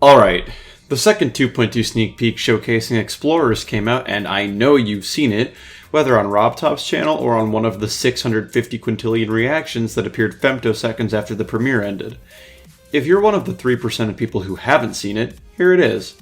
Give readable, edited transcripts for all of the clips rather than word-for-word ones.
Alright, the second 2.2 sneak peek showcasing Explorers came out, and I know you've seen it, whether on RobTop's channel or on one of the 650 quintillion reactions that appeared femtoseconds after the premiere ended. If you're one of the 3% of people who haven't seen it, here it is.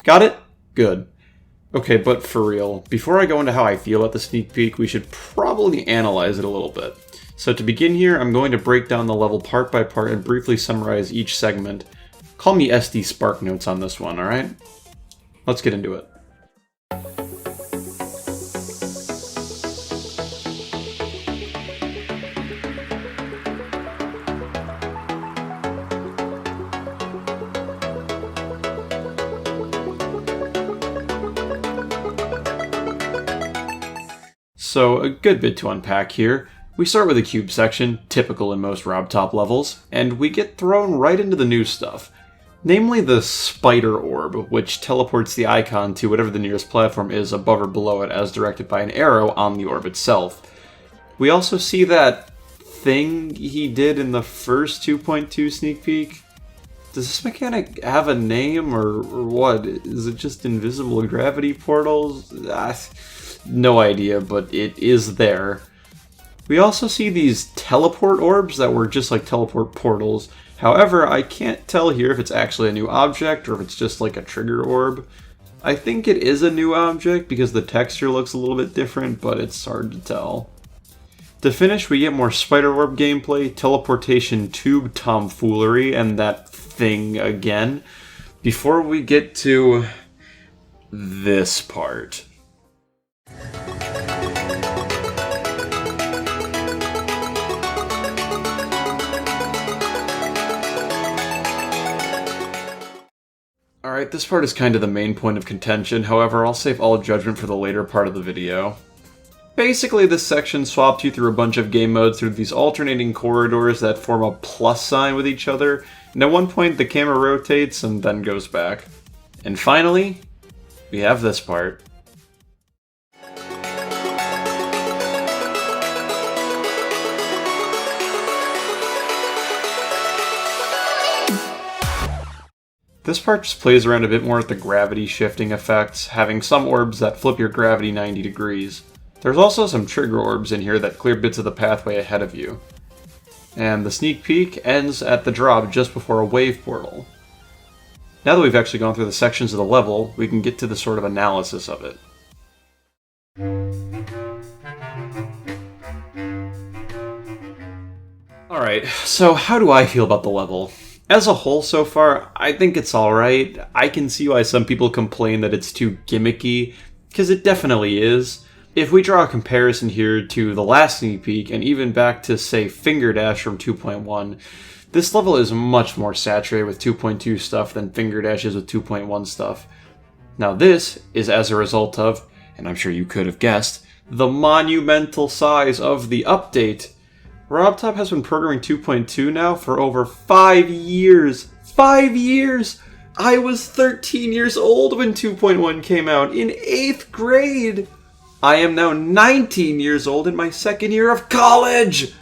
Got it? Good. Okay, but for real, before I go into how I feel about the sneak peek, we should probably analyze it a little bit. So to begin here, I'm going to break down the level part by part and briefly summarize each segment. Call me SD Spark Notes on this one, alright? Let's get into it. So, a good bit to unpack here. We start with the cube section, typical in most RobTop levels, and we get thrown right into the new stuff. Namely the spider orb, which teleports the icon to whatever the nearest platform is above or below it as directed by an arrow on the orb itself. We also see that thing he did in the first 2.2 sneak peek. Does this mechanic have a name, or what? Is it just invisible gravity portals? No idea, but it is there. We also see these teleport orbs that were just like teleport portals. However, I can't tell here if it's actually a new object or if it's just like a trigger orb. I think it is a new object because the texture looks a little bit different, but it's hard to tell. To finish, we get more spider orb gameplay, teleportation tube tomfoolery, and that thing again, before we get to this part. Alright, this part is kind of the main point of contention, however I'll save all judgment for the later part of the video. Basically, this section swapped you through a bunch of game modes through these alternating corridors that form a plus sign with each other, and at one point the camera rotates and then goes back. And finally, we have this part. This part just plays around a bit more with the gravity shifting effects, having some orbs that flip your gravity 90 degrees. There's also some trigger orbs in here that clear bits of the pathway ahead of you. And the sneak peek ends at the drop just before a wave portal. Now that we've actually gone through the sections of the level, we can get to the sort of analysis of it. Alright, so how do I feel about the level? As a whole so far, I think it's alright. I can see why some people complain that it's too gimmicky, because it definitely is. If we draw a comparison here to the last sneak peek, and even back to, say, Finger Dash from 2.1, this level is much more saturated with 2.2 stuff than Finger Dash is with 2.1 stuff. Now this is as a result of, and I'm sure you could have guessed, the monumental size of the update. RobTop has been programming 2.2 now for over 5 years. 5 years! I was 13 years old when 2.1 came out, in 8th grade! I am now 19 years old in my second year of college!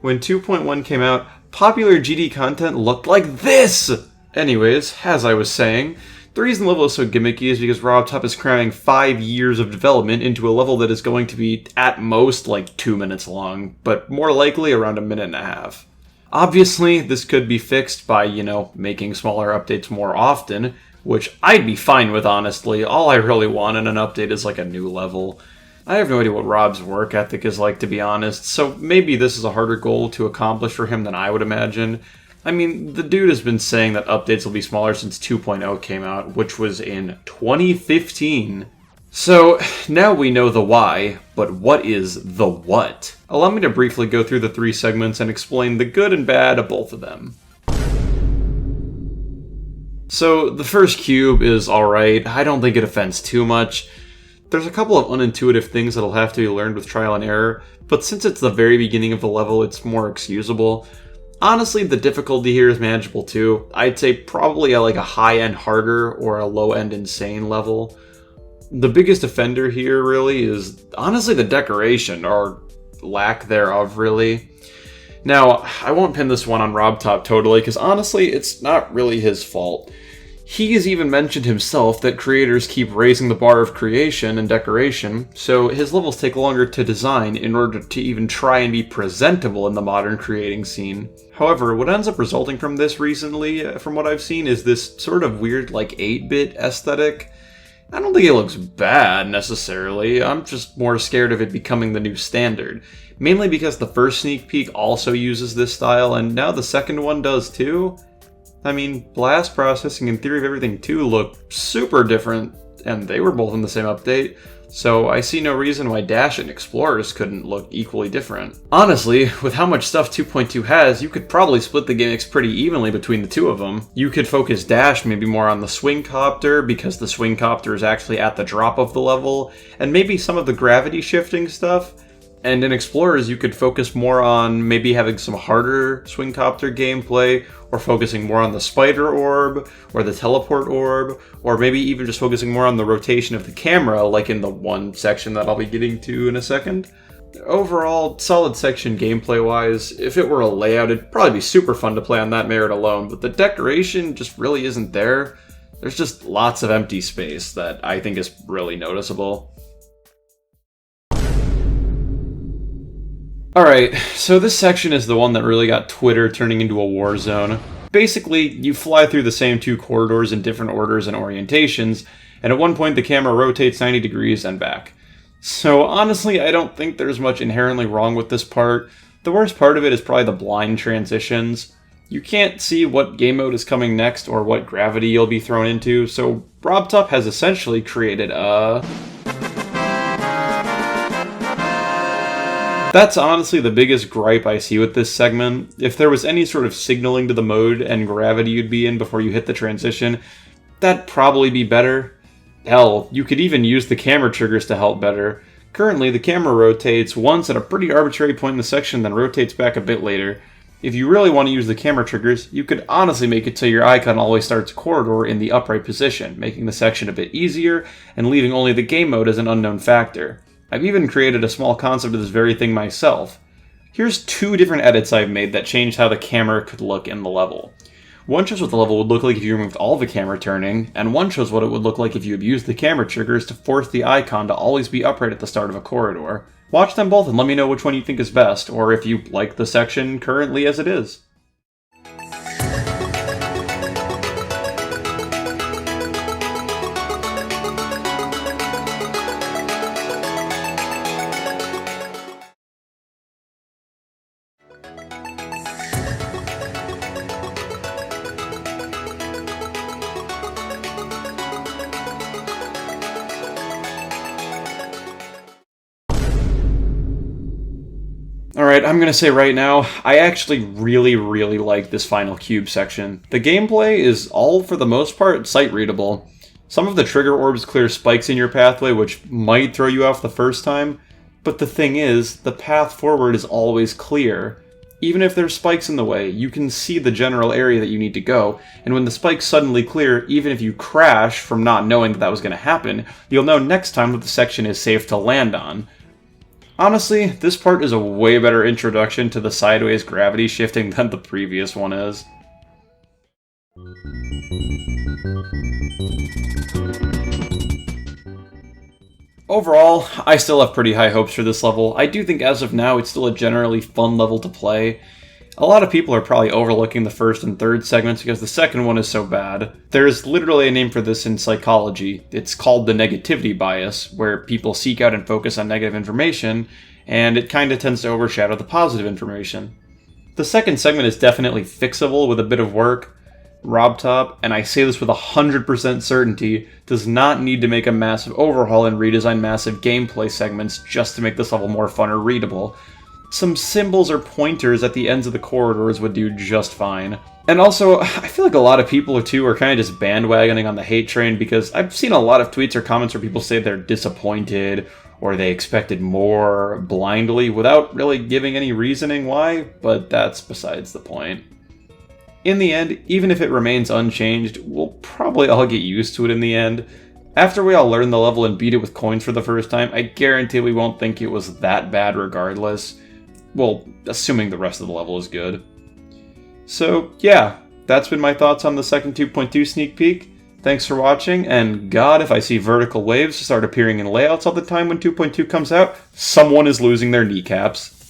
When 2.1 came out, popular GD content looked like this! Anyways, as I was saying, the reason the level is so gimmicky is because RobTop is cramming 5 years of development into a level that is going to be, at most, like 2 minutes long, but more likely around 1.5 minutes. Obviously, this could be fixed by, making smaller updates more often, which I'd be fine with, honestly. All I really want in an update is like a new level. I have no idea what Rob's work ethic is like, to be honest, so maybe this is a harder goal to accomplish for him than I would imagine. I mean, the dude has been saying that updates will be smaller since 2.0 came out, which was in 2015. So, now we know the why, but what is the what? Allow me to briefly go through the 3 segments and explain the good and bad of both of them. So, the first cube is alright. I don't think it offends too much. There's a couple of unintuitive things that'll have to be learned with trial and error, but since it's the very beginning of the level, it's more excusable. Honestly, the difficulty here is manageable too. I'd say probably at like a high-end harder or a low-end insane level. The biggest offender here really is honestly the decoration, or lack thereof really. Now, I won't pin this one on RobTop totally, because honestly, it's not really his fault. He has even mentioned himself that creators keep raising the bar of creation and decoration, so his levels take longer to design in order to even try and be presentable in the modern creating scene. However, what ends up resulting from this recently, from what I've seen, is this sort of weird, like, 8-bit aesthetic. I don't think it looks bad, necessarily. I'm just more scared of it becoming the new standard. Mainly because the first sneak peek also uses this style, and now the second one does too. I mean, Blast Processing and Theory of Everything 2 look super different, and they were both in the same update, so I see no reason why Dash and Explorers couldn't look equally different. Honestly, with how much stuff 2.2 has, you could probably split the gimmicks pretty evenly between the two of them. You could focus Dash maybe more on the Swing Copter, because the Swing Copter is actually at the drop of the level, and maybe some of the gravity shifting stuff. And in Explorers, you could focus more on maybe having some harder Swing Copter gameplay, or focusing more on the Spider Orb, or the Teleport Orb, or maybe even just focusing more on the rotation of the camera, like in the one section that I'll be getting to in a second. Overall, solid section gameplay-wise. If it were a layout, it'd probably be super fun to play on that merit alone, but the decoration just really isn't there. There's just lots of empty space that I think is really noticeable. Alright, so this section is the one that really got Twitter turning into a war zone. Basically, you fly through the same two corridors in different orders and orientations, and at one point the camera rotates 90 degrees and back. So honestly, I don't think there's much inherently wrong with this part. The worst part of it is probably the blind transitions. You can't see what game mode is coming next or what gravity you'll be thrown into, so RobTop has essentially created a... That's honestly the biggest gripe I see with this segment. If there was any sort of signaling to the mode and gravity you'd be in before you hit the transition, that'd probably be better. Hell, you could even use the camera triggers to help better. Currently, the camera rotates once at a pretty arbitrary point in the section, then rotates back a bit later. If you really want to use the camera triggers, you could honestly make it so your icon always starts a corridor in the upright position, making the section a bit easier, and leaving only the game mode as an unknown factor. I've even created a small concept of this very thing myself. Here's two different edits I've made that changed how the camera could look in the level. One shows what the level would look like if you removed all the camera turning, and one shows what it would look like if you abused the camera triggers to force the icon to always be upright at the start of a corridor. Watch them both and let me know which one you think is best, or if you like the section currently as it is. Alright, I'm gonna say right now, I actually really like this final cube section. The gameplay is all, for the most part, sight-readable. Some of the trigger orbs clear spikes in your pathway, which might throw you off the first time, but the thing is, the path forward is always clear. Even if there's spikes in the way, you can see the general area that you need to go, and when the spikes suddenly clear, even if you crash from not knowing that was going to happen, you'll know next time that the section is safe to land on. Honestly, this part is a way better introduction to the sideways gravity shifting than the previous one is. Overall, I still have pretty high hopes for this level. I do think as of now it's still a generally fun level to play. A lot of people are probably overlooking the first and third segments because the second one is so bad. There's literally a name for this in psychology. It's called the negativity bias, where people seek out and focus on negative information, and it kinda tends to overshadow the positive information. The second segment is definitely fixable with a bit of work. RobTop, and I say this with 100% certainty, does not need to make a massive overhaul and redesign massive gameplay segments just to make this level more fun or readable. Some symbols or pointers at the ends of the corridors would do just fine. And also, I feel like a lot of people too are kind of just bandwagoning on the hate train because I've seen a lot of tweets or comments where people say they're disappointed or they expected more blindly without really giving any reasoning why, but that's besides the point. In the end, even if it remains unchanged, we'll probably all get used to it in the end. After we all learn the level and beat it with coins for the first time, I guarantee we won't think it was that bad regardless. Well, assuming the rest of the level is good. So, yeah, that's been my thoughts on the second 2.2 sneak peek. Thanks for watching, and God, if I see vertical waves start appearing in layouts all the time when 2.2 comes out, someone is losing their kneecaps.